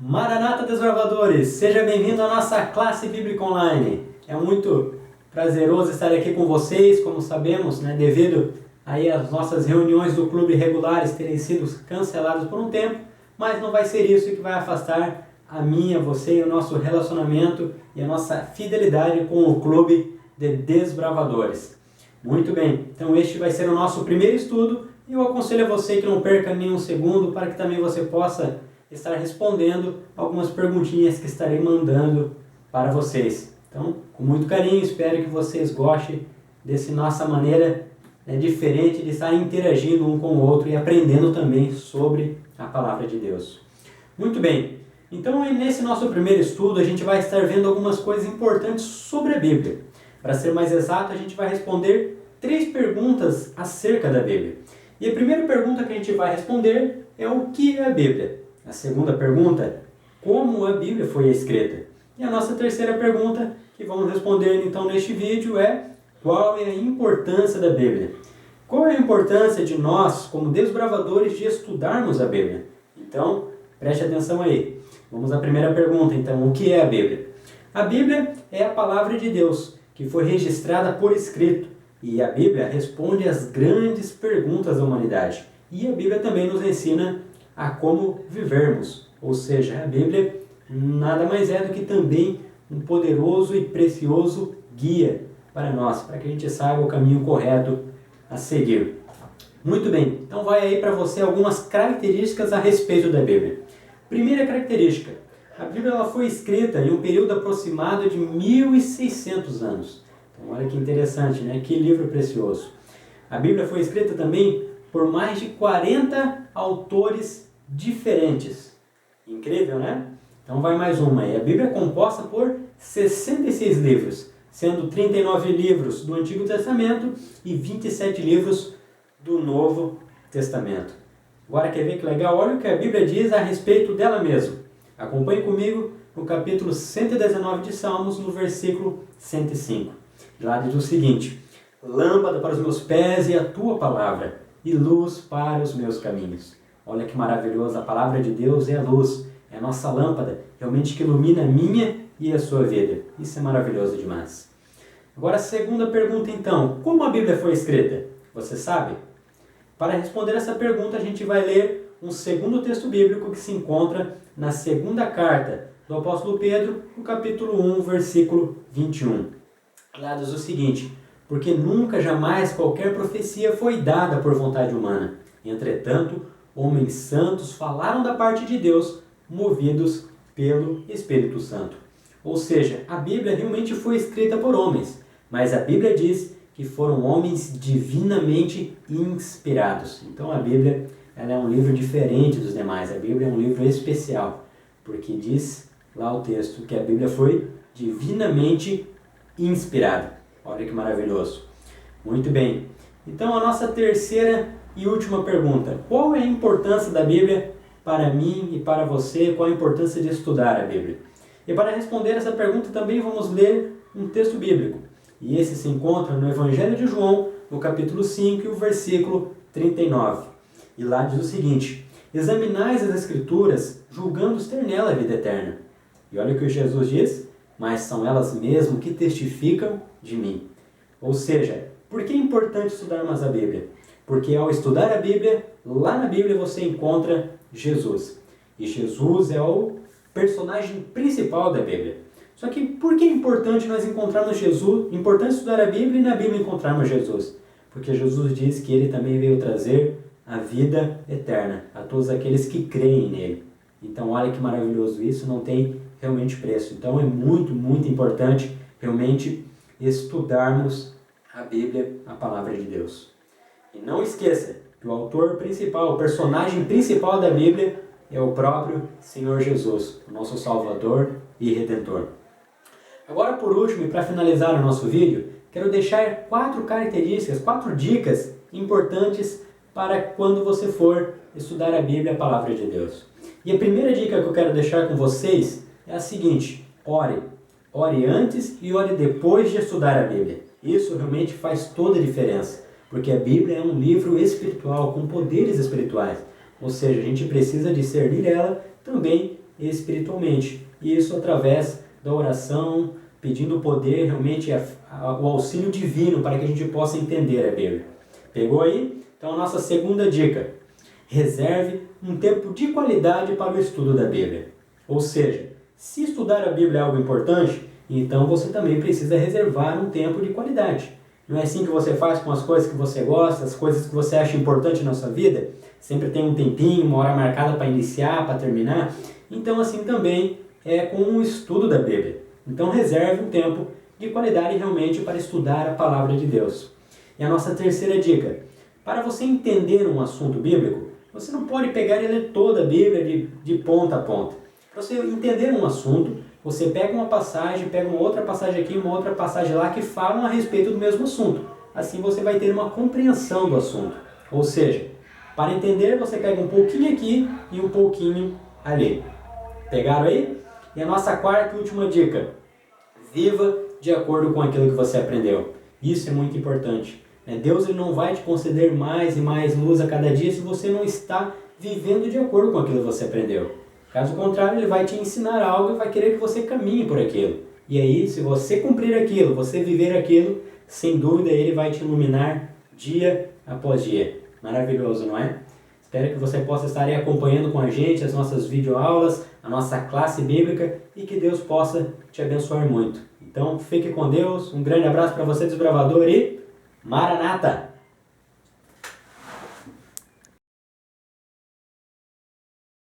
Maranata Desbravadores, seja bem-vindo à nossa classe bíblica online. É muito prazeroso estar aqui com vocês, como sabemos, devido aí às nossas reuniões do clube regulares terem sido canceladas por um tempo, mas não vai ser isso que vai afastar a minha, você e o nosso relacionamento e a nossa fidelidade com o clube de Desbravadores. Muito bem, então este vai ser o nosso primeiro estudo e eu aconselho a você que não perca nenhum segundo para que também você possa estar respondendo algumas perguntinhas que estarei mandando para vocês. Então, com muito carinho, espero que vocês gostem dessa nossa maneira diferente de estar interagindo um com o outro e aprendendo também sobre a Palavra de Deus. Muito bem, então nesse nosso primeiro estudo a gente vai estar vendo algumas coisas importantes sobre a Bíblia. Para ser mais exato, a gente vai responder 3 perguntas acerca da Bíblia. E a primeira pergunta que a gente vai responder é o que é a Bíblia? A segunda pergunta, como a Bíblia foi escrita? E a nossa terceira pergunta, que vamos responder então neste vídeo, é qual é a importância da Bíblia? Qual é a importância de nós, como desbravadores, de estudarmos a Bíblia? Então, preste atenção aí. Vamos à primeira pergunta, então, o que é a Bíblia? A Bíblia é a palavra de Deus, que foi registrada por escrito. E a Bíblia responde às grandes perguntas da humanidade. E a Bíblia também nos ensina a como vivermos. Ou seja, a Bíblia nada mais é do que também um poderoso e precioso guia para nós, para que a gente saiba o caminho correto a seguir. Muito bem, então vai aí para você algumas características a respeito da Bíblia. Primeira característica, a Bíblia ela foi escrita em um período aproximado de 1600 anos. Então olha que interessante, que livro precioso. A Bíblia foi escrita também por mais de 40 autores diferentes. Incrível, né? Então vai mais uma aí. A Bíblia é composta por 66 livros, sendo 39 livros do Antigo Testamento e 27 livros do Novo Testamento. Agora quer ver que legal? Olha o que a Bíblia diz a respeito dela mesma. Acompanhe comigo no capítulo 119 de Salmos, no versículo 105. Lá diz o seguinte: lâmpada para os meus pés e a tua palavra, e luz para os meus caminhos. Olha que maravilhoso, a palavra de Deus é a luz, é a nossa lâmpada, realmente que ilumina a minha e a sua vida. Isso é maravilhoso demais. Agora a segunda pergunta então, como a Bíblia foi escrita? Você sabe? Para responder essa pergunta a gente vai ler um segundo texto bíblico que se encontra na segunda carta do apóstolo Pedro, no capítulo 1, versículo 21. Lá diz o seguinte: porque nunca jamais qualquer profecia foi dada por vontade humana. Entretanto, homens santos falaram da parte de Deus, movidos pelo Espírito Santo. Ou seja, a Bíblia realmente foi escrita por homens, mas a Bíblia diz que foram homens divinamente inspirados. Então a Bíblia ela é um livro diferente dos demais. A Bíblia é um livro especial, porque diz lá o texto que a Bíblia foi divinamente inspirada. Olha que maravilhoso. Muito bem. Então a nossa terceira e última pergunta. Qual é a importância da Bíblia para mim e para você? Qual a importância de estudar a Bíblia? E para responder essa pergunta também vamos ler um texto bíblico. E esse se encontra no Evangelho de João, no capítulo 5, e o versículo 39. E lá diz o seguinte: examinais as Escrituras, julgando-os ter nela a vida eterna. E olha o que Jesus diz: mas são elas mesmo que testificam de mim. Ou seja, por que é importante estudarmos a Bíblia? Porque ao estudar a Bíblia, lá na Bíblia você encontra Jesus. E Jesus é o personagem principal da Bíblia. Só que por que é importante nós encontrarmos Jesus? Importante estudar a Bíblia e na Bíblia encontrarmos Jesus. Porque Jesus diz que ele também veio trazer a vida eterna a todos aqueles que creem nele. Então olha que maravilhoso isso, não tem realmente preço. Então é muito, muito importante realmente estudarmos a Bíblia, a palavra de Deus. E não esqueça que o autor principal, o personagem principal da Bíblia é o próprio Senhor Jesus, o nosso Salvador e Redentor. Agora, por último, e para finalizar o nosso vídeo, quero deixar 4 características, 4 dicas importantes para quando você for estudar a Bíblia, a palavra de Deus. E a primeira dica que eu quero deixar com vocês é a seguinte: ore. Ore antes e ore depois de estudar a Bíblia. Isso realmente faz toda a diferença, porque a Bíblia é um livro espiritual, com poderes espirituais. Ou seja, a gente precisa discernir ela também espiritualmente. E isso através da oração, pedindo o poder, realmente o auxílio divino para que a gente possa entender a Bíblia. Pegou aí? Então a nossa segunda dica: reserve um tempo de qualidade para o estudo da Bíblia. Ou seja, se estudar a Bíblia é algo importante, então você também precisa reservar um tempo de qualidade. Não é assim que você faz com as coisas que você gosta, as coisas que você acha importante na sua vida? Sempre tem um tempinho, uma hora marcada para iniciar, para terminar. Então assim também é com o estudo da Bíblia. Então reserve um tempo de qualidade realmente para estudar a palavra de Deus. E a nossa terceira dica: para você entender um assunto bíblico, você não pode pegar e ler toda a Bíblia de ponta a ponta. Para você entender um assunto, você pega uma passagem, pega uma outra passagem aqui, uma outra passagem lá que falam a respeito do mesmo assunto. Assim você vai ter uma compreensão do assunto. Ou seja, para entender você pega um pouquinho aqui e um pouquinho ali. Pegaram aí? E a nossa quarta e última dica: viva de acordo com aquilo que você aprendeu. Isso é muito importante. Deus ele não vai te conceder mais e mais luz a cada dia se você não está vivendo de acordo com aquilo que você aprendeu. Caso contrário, ele vai te ensinar algo e vai querer que você caminhe por aquilo. E aí, se você cumprir aquilo, você viver aquilo, sem dúvida ele vai te iluminar dia após dia. Maravilhoso, não é? Espero que você possa estar aí acompanhando com a gente as nossas videoaulas, a nossa classe bíblica e que Deus possa te abençoar muito. Então, fique com Deus, um grande abraço para você, desbravador, e Maranata!